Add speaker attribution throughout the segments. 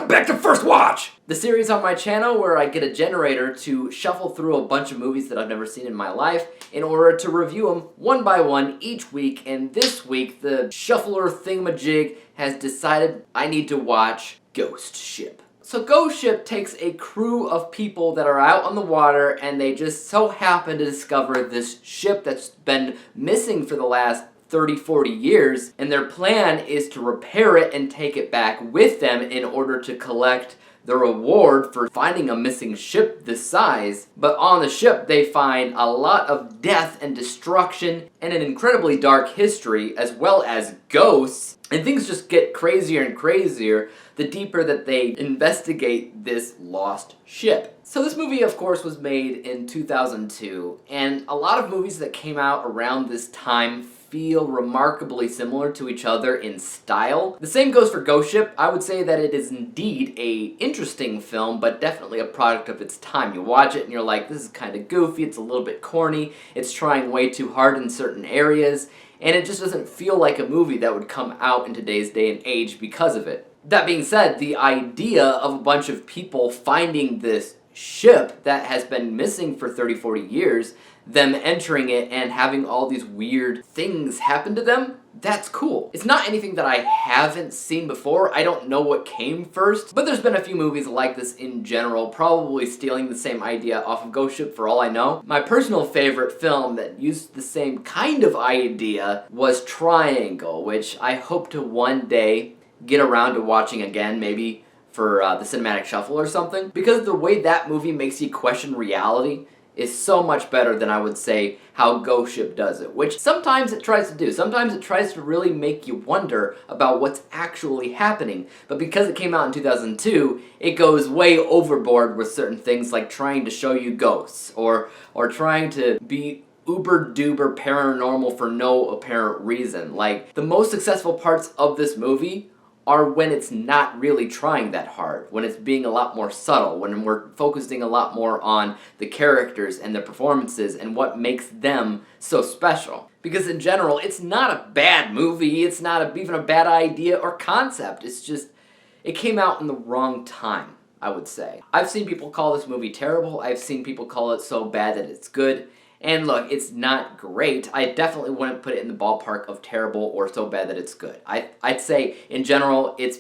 Speaker 1: Welcome back to First Watch! The series on my channel where I get a generator to shuffle through a bunch of movies that I've never seen in my life in order to review them one by one each week, and this week the shuffler thingamajig has decided I need to watch Ghost Ship. So Ghost Ship takes a crew of people that are out on the water and they just so happen to discover this ship that's been missing for the last 30-40 years, and their plan is to repair it and take it back with them in order to collect the reward for finding a missing ship this size. But on the ship they find a lot of death and destruction and an incredibly dark history as well as ghosts, and things just get crazier and crazier the deeper that they investigate this lost ship. So this movie, of course, was made in 2002, and a lot of movies that came out around this time feel remarkably similar to each other in style. The same goes for Ghost Ship. I would say that it is indeed a interesting film, but definitely a product of its time. You watch it and you're like, this is kind of goofy, it's a little bit corny, it's trying way too hard in certain areas, and it just doesn't feel like a movie that would come out in today's day and age because of it. That being said, the idea of a bunch of people finding this ship that has been missing for 30-40 years, them entering it and having all these weird things happen to them, that's cool. It's not anything that I haven't seen before. I don't know what came first, but there's been a few movies like this in general, probably stealing the same idea off of Ghost Ship for all I know. My personal favorite film that used the same kind of idea was Triangle, which I hope to one day get around to watching again, maybe for the Cinematic Shuffle or something, because the way that movie makes you question reality is so much better than I would say how Ghost Ship does it, which sometimes it tries to do. Sometimes it tries to really make you wonder about what's actually happening, but because it came out in 2002, it goes way overboard with certain things like trying to show you ghosts, or trying to be uber-duper paranormal for no apparent reason. Like, the most successful parts of this movie are when it's not really trying that hard, when it's being a lot more subtle, when we're focusing a lot more on the characters and their performances and what makes them so special. Because in general, it's not a bad movie, it's not even a bad idea or concept, it's just, it came out in the wrong time, I would say. I've seen people call this movie terrible, I've seen people call it so bad that it's good, and look, it's not great. I definitely wouldn't put it in the ballpark of terrible or so bad that it's good. I'd say, in general, it's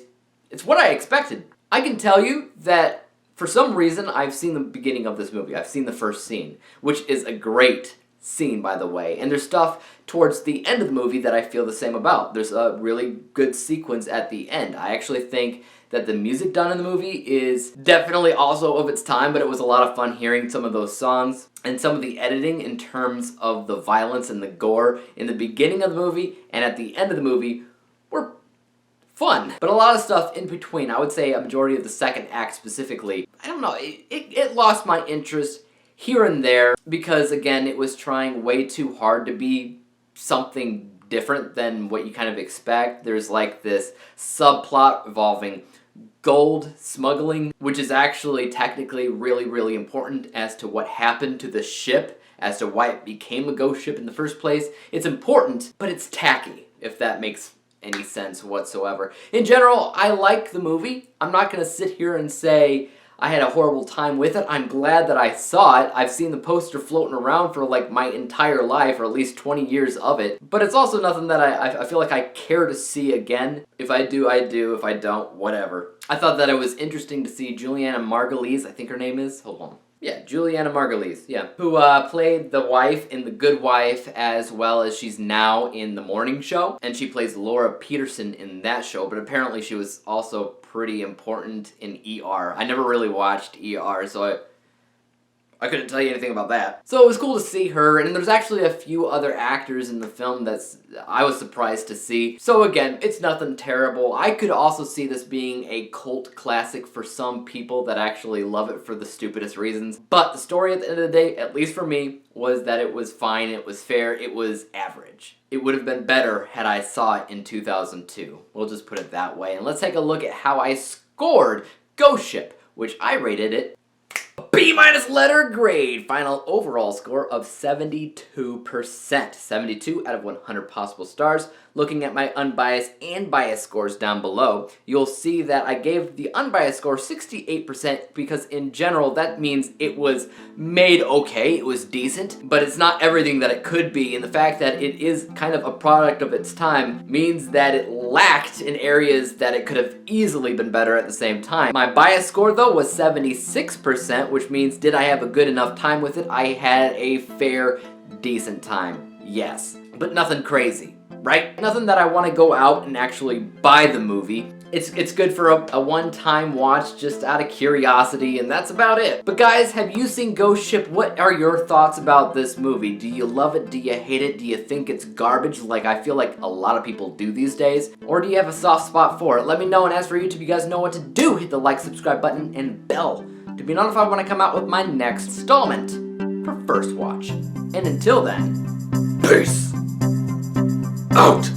Speaker 1: what I expected. I can tell you that, for some reason, I've seen the beginning of this movie. I've seen the first scene, which is a great scene, by the way. And there's stuff towards the end of the movie that I feel the same about. There's a really good sequence at the end. I actually think that the music done in the movie is definitely also of its time, but it was a lot of fun hearing some of those songs, and some of the editing in terms of the violence and the gore in the beginning of the movie and at the end of the movie were fun. But a lot of stuff in between, I would say a majority of the second act specifically, I don't know, it lost my interest here and there because, again, it was trying way too hard to be something different than what you kind of expect. There's like this subplot involving gold smuggling, which is actually technically really, really important as to what happened to the ship, as to why it became a ghost ship in the first place. It's important, but it's tacky, if that makes any sense whatsoever. In general, I like the movie. I'm not going to sit here and say I had a horrible time with it. I'm glad that I saw it. I've seen the poster floating around for like my entire life, or at least 20 years of it. But it's also nothing that I feel like I care to see again. If I do, I do. If I don't, whatever. I thought that it was interesting to see Julianna Margulies, I think her name is. Hold on. Yeah, Julianna Margulies, yeah. Who played the wife in The Good Wife, as well as she's now in The Morning Show. And she plays Laura Peterson in that show, but apparently she was also pretty important in ER. I never really watched ER, so I couldn't tell you anything about that. So it was cool to see her, and there's actually a few other actors in the film I was surprised to see. So again, it's nothing terrible. I could also see this being a cult classic for some people that actually love it for the stupidest reasons. But the story at the end of the day, at least for me, was that it was fine, it was fair, it was average. It would have been better had I saw it in 2002. We'll just put it that way. And let's take a look at how I scored Ghost Ship, which I rated it B- letter grade. Final overall score of 72%. 72 out of 100 possible stars. Looking at my unbiased and biased scores down below, you'll see that I gave the unbiased score 68% because in general that means it was made okay, it was decent, but it's not everything that it could be, and the fact that it is kind of a product of its time means that it lacked in areas that it could have easily been better at the same time. My bias score though was 76%, which means did I have a good enough time with it? I had a fair, decent time, yes, but nothing crazy. Right? Nothing that I want to go out and actually buy the movie. It's good for a one-time watch just out of curiosity, and that's about it. But guys, have you seen Ghost Ship? What are your thoughts about this movie? Do you love it? Do you hate it? Do you think it's garbage like I feel like a lot of people do these days? Or do you have a soft spot for it? Let me know, and as for YouTube, you guys know what to do. Hit the like, subscribe button, and bell to be notified when I come out with my next installment for First Watch. And until then, peace out!